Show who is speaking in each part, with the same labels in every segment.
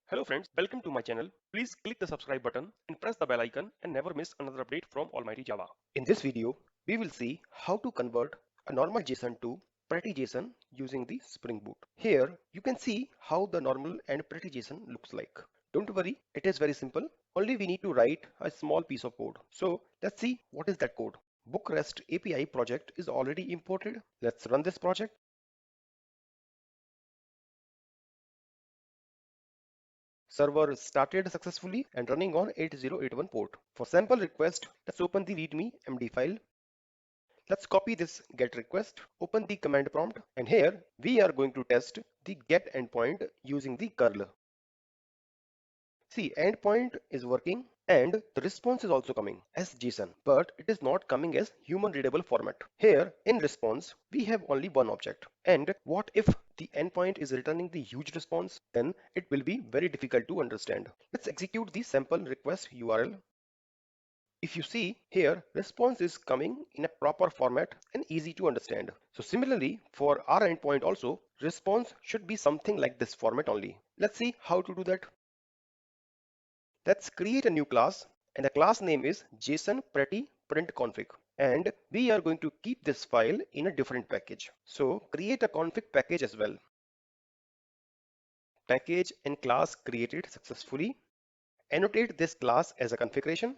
Speaker 1: Hello friends, welcome to my channel. Please click the subscribe button and press the bell icon and never miss another update from Almighty Java. In this video, we will see how to convert a normal JSON to pretty JSON using the Spring Boot. Here, you can see how the normal and pretty JSON looks like. Don't worry, it is very simple. Only we need to write a small piece of code. So let's see what is that code. Book REST API project is already imported. Let's run this project. Server started successfully and running on 8081 port. For sample request, let's open the readme MD file. Let's copy this get request, open the command prompt, and here we are going to test the get endpoint using the curl. See, endpoint is working and the response is also coming as JSON, but it is not coming as human readable format. Here in response, we have only one object. And what if the endpoint is returning the huge response? Then it will be very difficult to understand. Let's execute the sample request URL. If you see here, response is coming in a proper format and easy to understand. So similarly, for our endpoint also, response should be something like this format only. Let's see how to do that. Let's create a new class and the class name is JSON pretty print config. And we are going to keep this file in a different package. So create a config package as well. Package and class created successfully. Annotate this class as a configuration.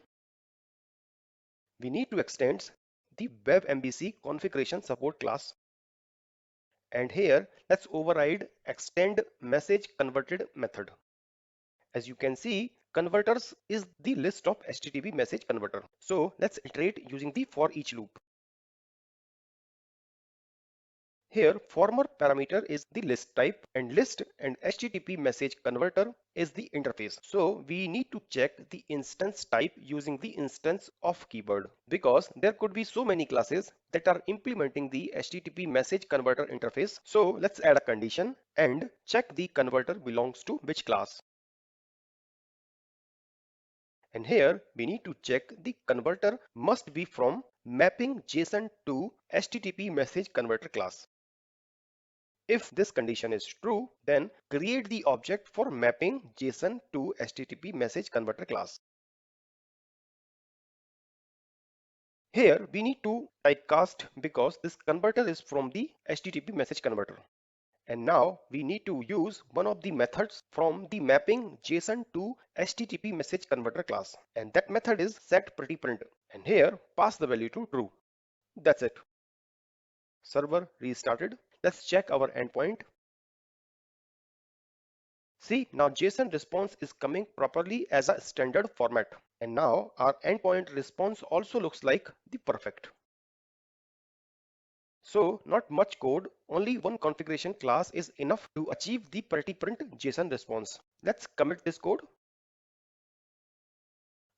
Speaker 1: We need to extend the WebMVC configuration support class. And here let's override extend message converted method. As you can see, converters is the list of HTTP message converter. So let's iterate using the for each loop. Here, former parameter is the list type and list and HTTP message converter is the interface. So we need to check the instance type using the instance of keyword because there could be so many classes that are implementing the HTTP message converter interface. So let's add a condition and check the converter belongs to which class. And here we need to check the converter must be from mapping JSON to HTTP message converter class. If this condition is true, then create the object for mapping JSON to HTTP message converter class. Here we need to typecast because this converter is from the HTTP message converter. And now we need to use one of the methods from the mapping JSON to HTTP message converter class. And that method is setPrettyPrint. And here pass the value to true. That's it. Server restarted. Let's check our endpoint. See, now JSON response is coming properly as a standard format. And now our endpoint response also looks like the perfect. So not much code, only one configuration class is enough to achieve the PrettyPrint JSON response. Let's commit this code,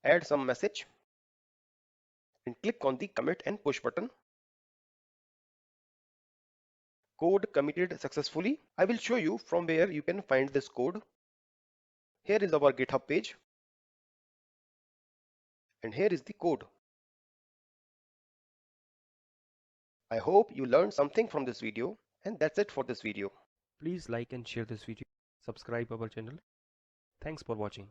Speaker 1: add some message, and click on the commit and push button. Code committed successfully. I will show you from where you can find this code. Here is our GitHub page. And here is the code. I hope you learned something from this video, and that's it for this video. Please like and share this video. Subscribe our channel. Thanks for watching.